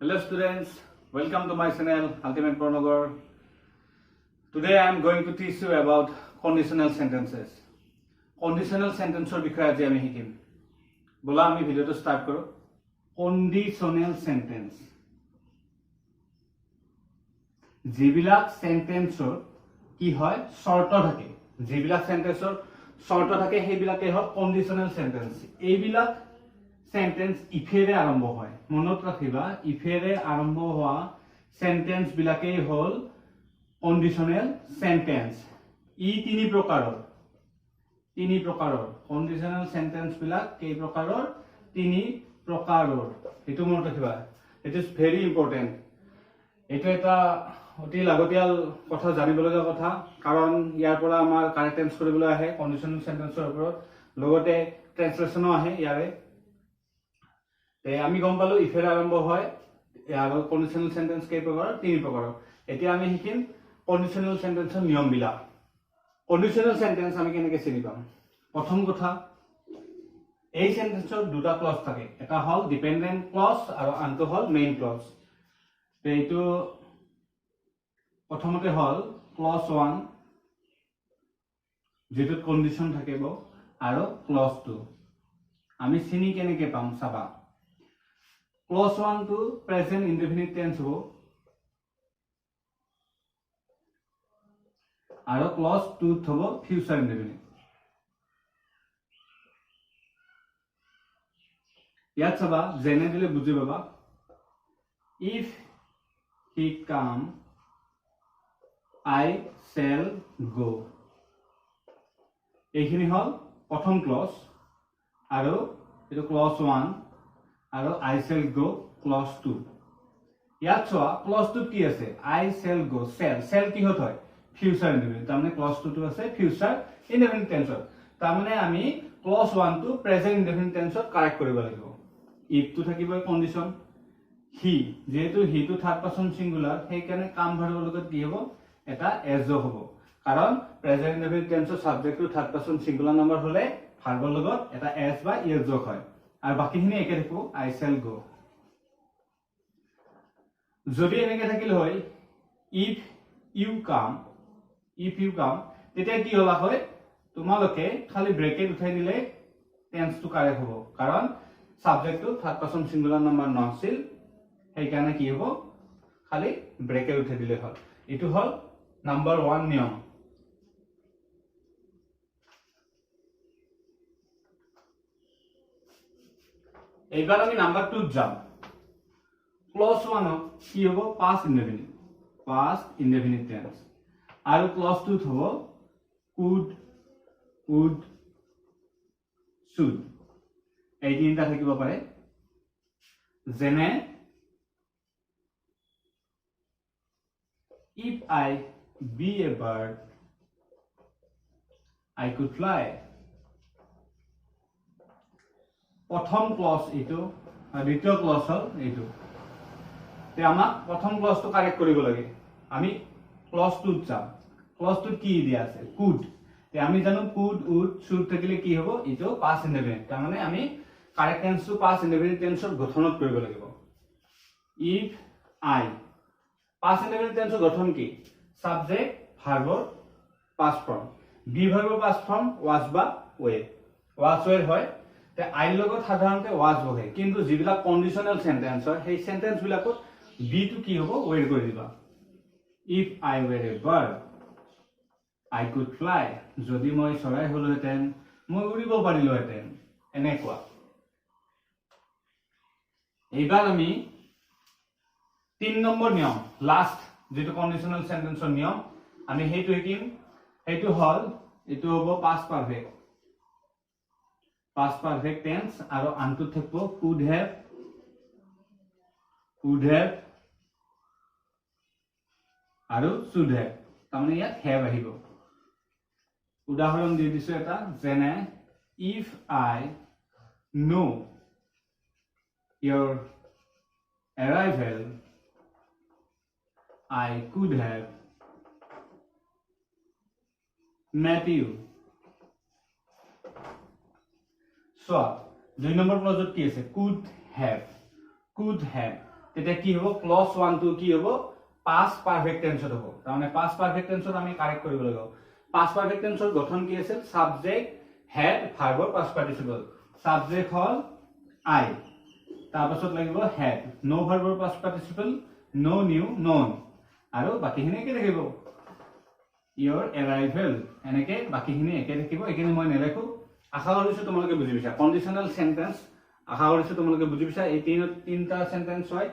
Hello students, welcome to my channel Ultimate Pornogar. Today I am going to teach you about conditional sentences. Conditional sentences বিষয়ে আজি আমি শিকিম। বলা আমি ভিডিওটো স্টার্ট কৰো। Conditional sentence যিবিলাক সেন্টেন্সৰ কি হয় শৰ্ত থাকে, যিবিলাক সেন্টেন্সৰ শৰ্ত থাকে সেইবিলাকে হয় কন্ডিশনাল সেন্টেন্স। এইবিলাক সেন্টেন্স ইফেৰে আৰম্ভ হয়। মনত ৰাখিবা ইফেৰে আৰম্ভ হোৱা সেন্টেন্স বিলাকেই হল কন্ডিশনাল সেন্টেন্স। ই তিনি প্ৰকাৰৰ কন্ডিশনাল সেন্টেন্স বিলাক কেই প্ৰকাৰৰ তিনি প্ৰকাৰৰ। এটো মনত ৰাখিবা, ইট ইজ ভেৰি ইম্পৰ্টেন্ট। এটা এটা অতি লাগতিয়াল কথা জানিবলগীয়া কথা, কাৰণ ইয়াৰ পৰা আমাৰ কাৰেক্ট টেন্স কৰিবলৈ আহে কন্ডিশনাল সেন্টেন্সৰ ওপৰত, লগতে ট্ৰান্সলেচনো আহে ইয়াৰে। আমি গম পালো ইফেৰে আৰম্ভ হয় আৰু কন্ডিশনাল সেন্টেন্স কেই প্ৰকাৰৰ তিনি প্ৰকাৰৰ। এতিয়া আমি শিকিম কন্ডিশনাল সেন্টেন্সৰ নিয়মবিলাক। কন্ডিশনাল সেন্টেন্স আমি কেনেকৈ চিনি পাম? প্ৰথম কথা, এই সেন্টেন্সৰ দুটা ক্লজ থাকে, এটা হল ডিপেন্ডেন্ট ক্লজ আৰু আনটো হল মেইন ক্লজ। এইটো প্ৰথমতে হল ক্লজ 1 যেটোত কন্ডিশন থাকিব, আৰু ক্লজ 2 আমি চিনি কেনেকৈ পাম চাবা। Clause 1 to present indefinite tense ho aro clause 2 thobo future indefinite। ইয়াত চাবা জেনে দিলে বুজি পাবা। if he come I shall go, এইখিনি হল প্ৰথম ক্লজ, আৰু এটো ক্লজ 1 আৰু I shall go clause 2। ইয়াত চোৱা clause 2 কি আছে? I shall go, shall কি হত হয় future indefinite, তাৰমানে clause 2 টো আছে future indefinite tense। তাৰমানে আমি clause 1 টো present indefinite tense কাৰেক্ট কৰিব লাগিব। if টো থাকিব কন্ডিশন, he যেহেতু he টো থাৰ্ড পাৰসন সিঙ্গুলাৰ, সেই কাৰণে কাম ভাৰ্বৰ লগত কি হ'ব এটা s যোগ হ'ব, কাৰণ present indefinite tense সাবজেক্ট টো থাৰ্ড পাৰসন সিঙ্গুলাৰ নাম্বাৰ হলে ভাৰ্বৰ লগত এটা s বা es যোগ হয়, আৰু বাকিখিনি একে থাকিব I shall go। যদি এনেকে থাকিল হয় if you come তেতিয়া কি হলা হয়, তোমালোকে খালি ব্ৰেকেট উঠাই দিলে টেন্স টো কাৰেক্ট হ'ব, কাৰণ সাবজেক্ট টো থাৰ্ড পাৰসন সিঙ্গুলাৰ নাম্বাৰ নাছিল, সেই কাৰণে কি হ'ব খালি ব্ৰেকেট উঠাই দিলে হ'ল। এটো হল নাম্বাৰ 1 নিয়ম। এইবাৰ আমি নাম্বাৰ 2 যাম। ক্লজ 1 কি হ'ব past indefinite tense, আৰু ক্লজ 2 হ'ব could, would, should। এই তিনিটা থাকিব পাৰে, যেনে if I be a bird I could fly। প্ৰথম ক্লজ এইটো, দ্বিতীয় ক্লজ হল এইটো। তে আমাক প্ৰথম ক্লজটো কাৰেক্ট কৰিব লাগে। আমি ক্লজ 2 যাম। ক্লজ 2 কি দিয়া আছে? could। তে আমি জানো could, would, should থাকিলে কি হ'ব এইটো past indefinite, তাৰমানে আমি কাৰেক্ট টেন্সটো past indefinite টেন্সৰ গঠনত কৰিব লাগিব। if I past indefinite টেন্সৰ গঠন কি? সাবজেক্ট ভাৰ্বৰ past form, be ভাৰ্বৰ past form was বা were, was were হয়। তে আই লগত সাধাৰণতে was বহে, কিন্তু যিবিলাক কন্ডিশনাল সেন্টেন্স হয় সেই সেন্টেন্স বিলাকত be টো কি হ'ব were কৰি দিবা। if I were a bird I could fly, যদি মই চৰাই হলোহেঁতেন মই উৰিব পাৰিলোহেঁতেন, এনেকুৱা। এইবাৰ আমি 3 নম্বৰ নিয়ম, লাষ্ট যেটো কন্ডিশনাল সেন্টেন্সৰ নিয়ম আমি হেইটো শিকিম। হেইটো হল এটো হ'ব past perfect tense, আৰু আনটো থাকিব could have, আৰু should have, তাৰমানে ইয়াত have আহিব। উদাহৰণ দি দিছো এটা, যেনে if I know your arrival I could have met you। So 2 number ক্লজত কি আছে? could have। তেতিয়া কি হ'ব ক্লজ 1 টো কি হ'ব পাষ্ট পাৰফেক্ট টেন্সত হ'ব তাৰমানে পাষ্ট পাৰফেক্ট টেন্সত আমি কাৰেক্ট কৰিব লাগিব পাষ্ট পাৰফেক্ট টেন্সৰ গঠন কি আছিল subject head ভাৰ্বৰ past participle subject হল আই তাৰ পাছত লাগিব হেড নো ভাৰ্বৰ পাষ্ট পাৰ্টিসিপল নো নিউ নন আৰু বাকিখিনি কি থাকিব your arrival এনেকে বাকিখিনি একে থাকিব এখিনি মই নেলেখো আশা কৰিছো তোমালোকে বুজি পাইছা কন্ডিশনাল সেন্টেন্স আশা কৰিছো তোমালোকে বুজি পাইছা এই তিনটা সেন্টেন্স হয়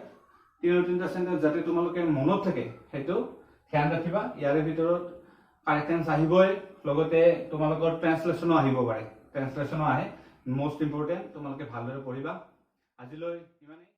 তিনটা সেন্টেন্স যাতে তোমালোকে মনত থাকে হেতু ধ্যান ৰাখিবা ইয়াৰে ভিতৰত কাৰেক্ট টেন্স আহিবই লগতে তোমালোকৰ ট্ৰান্সলেচনো আহিব পাৰে ট্ৰান্সলেচনো আহে মোস্ট ইম্পৰ্টেন্ট তোমালোকে ভালদৰে পঢ়িবা আজিলৈ ইমানেই